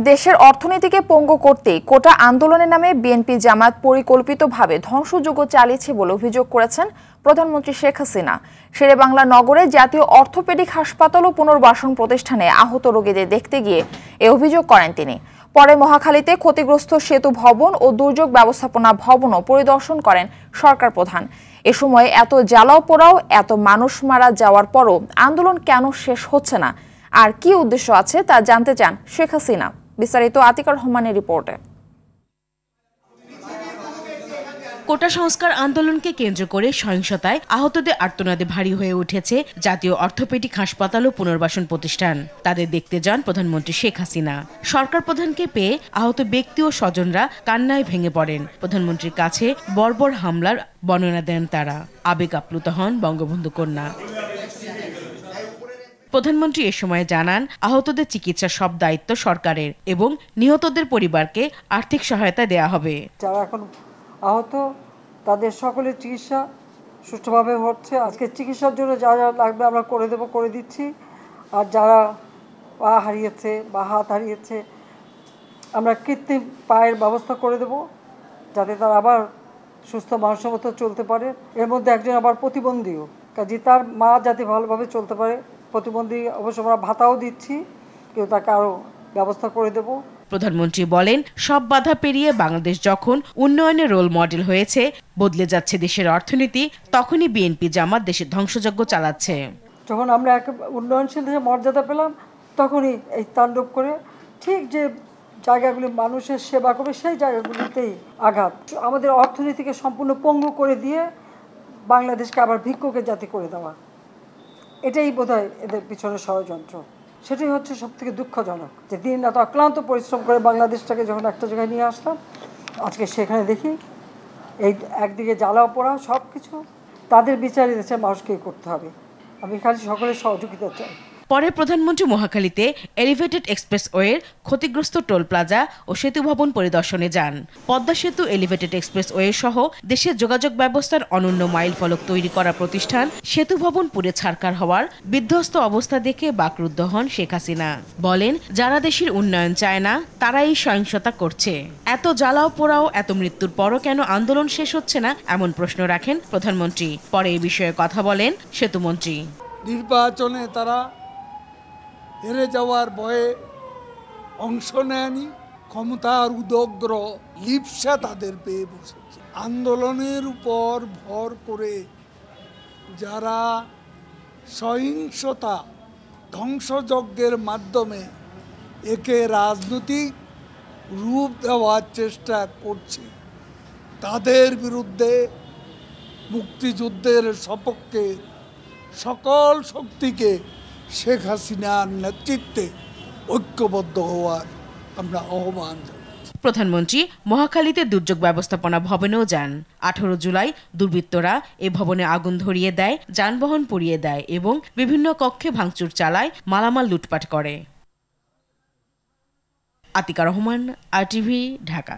দেশের অর্থনীতিকে পঙ্গু করতে কোটা আন্দোলনের নামে বিএনপি জামাত পরিকল্পিতভাবে ধ্বংসযজ্ঞ চালিয়েছে বলে অভিযোগ করেছেন প্রধানমন্ত্রী শেখ হাসিনা। শেরেবাংলা নগরে জাতীয় অর্থোপেডিক হাসপাতাল ও পুনর্বাসন প্রতিষ্ঠানে আহত রোগীদের দেখতে গিয়ে এ অভিযোগ করেন তিনি। পরে মহাখালীতে ক্ষতিগ্রস্ত সেতু ভবন ও দুর্যোগ ব্যবস্থাপনা ভবনও পরিদর্শন করেন সরকার প্রধান। এ সময় এত জ্বালাও পোড়াও, এত মানুষ মারা যাওয়ার পরও আন্দোলন কেন শেষ হচ্ছে না, আর কি উদ্দেশ্য আছে তা জানতে চান শেখ হাসিনা। বিস্তারিত আতিকার রহমানের রিপোর্টে। কোটা সংস্কার আন্দোলনকে কেন্দ্র করে সহিংসতায় আহতদের আর্তনাদে ভারী হয়ে উঠেছে জাতীয় অর্থোপেডিক হাসপাতাল ও পুনর্বাসন প্রতিষ্ঠান। তাদের দেখতে যান প্রধানমন্ত্রী শেখ হাসিনা। সরকার প্রধানকে পেয়ে আহত ব্যক্তি ও স্বজনরা কান্নায় ভেঙে পড়েন। প্রধানমন্ত্রীর কাছে বর্বর হামলার বর্ণনা দেন তারা। আবেগ আপ্লুত হন বঙ্গবন্ধু কন্যা। প্রধানমন্ত্রী এ সময় জানান, আহতদের চিকিৎসার সব দায়িত্ব সরকারের এবং নিহতদের পরিবারকে আর্থিক সহায়তা দেয়া হবে। যারা এখন আহত তাদের সকলের চিকিৎসা সুষ্ঠুভাবে হচ্ছে। আজকে চিকিৎসার জন্য যা যা লাগবে আমরা করে দিচ্ছি। আর যারা পা হারিয়েছে বা হাত হারিয়েছে আমরা কৃত্রিম পায়ের ব্যবস্থা করে দেব, যাতে তারা আবার সুস্থ মানুষের মতো চলতে পারে। এর মধ্যে একজন আবার প্রতিবন্ধীও, কাজে তার মা যাতে ভালোভাবে চলতে পারে। প্রতিবন্ধী অবশ্য আমরা ভাতাও দিচ্ছি, কিন্তু তাকে আরও ব্যবস্থা করে দেব। প্রধানমন্ত্রী বলেন, সব বাধা পেরিয়ে বাংলাদেশ যখন উন্নয়নের রোল মডেল হয়েছে, বদলে যাচ্ছে দেশের অর্থনীতি, তখনই বিএনপি জামাত দেশের ধ্বংসযজ্ঞ চালাচ্ছে। যখন আমরা এক উন্নয়নশীল দেশে মর্যাদা পেলাম, তখনই এই তাণ্ডব করে ঠিক যে জায়গাগুলি মানুষের সেবা করবে সেই জায়গাগুলিতেই আঘাত। আমাদের অর্থনীতিকে সম্পূর্ণ পঙ্গু করে দিয়ে বাংলাদেশকে আবার ভিক্ষুকের জাতি করে দেওয়া, এটাই বোধহয় এদের পিছনে ষড়যন্ত্র। সেটাই হচ্ছে সবথেকে দুঃখজনক, যে দিন রাত অক্লান্ত পরিশ্রম করে বাংলাদেশটাকে যখন একটা জায়গায় নিয়ে আসলাম, আজকে সেখানে দেখি এই একদিকে জ্বালাও পোড়া সব কিছু। তাদের বিচার দেশের মানুষকেই করতে হবে। আমি খালি সকলের সহযোগিতা চাই। পরে প্রধানমন্ত্রী মহাখালীতে এলিভেটেড এক্সপ্রেসওয়ের ক্ষতিগ্রস্ত টোল প্লাজা ও সেতু ভবন পরিদর্শনে যান। পদ্মা সেতু এলিভেটেড এক্সপ্রেসওয়ে সহ দেশের যোগাযোগ ব্যবস্থার অনন্য মাইল ফলক তৈরি করা প্রতিষ্ঠান সেতু ভবন পুড়ে ছারখার হওয়ার বিধ্বস্ত অবস্থা দেখে বাকরুদ্ধ হন শেখ হাসিনা। বলেন, যারা দেশের উন্নয়ন চায় না তারা এই সহিংসতা করছে। এত জ্বালাও পোড়াও, এত মৃত্যুর পরও কেন আন্দোলন শেষ হচ্ছে না, এমন প্রশ্ন রাখেন প্রধানমন্ত্রী। পরে এই বিষয়ে কথা বলেন সেতুমন্ত্রী। নির্বাচনে তারা হেরে যাওয়ার ভয়ে অংশ নেয়নি, ক্ষমতার উদগ্র লিপ্সা তাদের পেয়ে বসেছে। আন্দোলনের উপর ভর করে যারা সহিংসতা ধ্বংসযজ্ঞের মাধ্যমে একে রাজনৈতিক রূপ দেওয়ার চেষ্টা করছে, তাদের বিরুদ্ধে মুক্তিযুদ্ধের সপক্ষে সকল শক্তিকে শেখ হাসিনার নেতৃত্বে ঐক্যবদ্ধ হওয়ার আমরা আহ্বান জানাচ্ছি। প্রধানমন্ত্রী মহাখালীতে দুর্যোগ ব্যবস্থাপনা ভবনেও যান। 18 জুলাই দুর্বৃত্তরা এ ভবনে আগুন ধরিয়ে দেয়, যানবাহন পুড়িয়ে দেয় এবং বিভিন্ন কক্ষে ভাঙচুর চালায়, মালামাল লুটপাট করে। আতিকা রহমান, RTV, ঢাকা।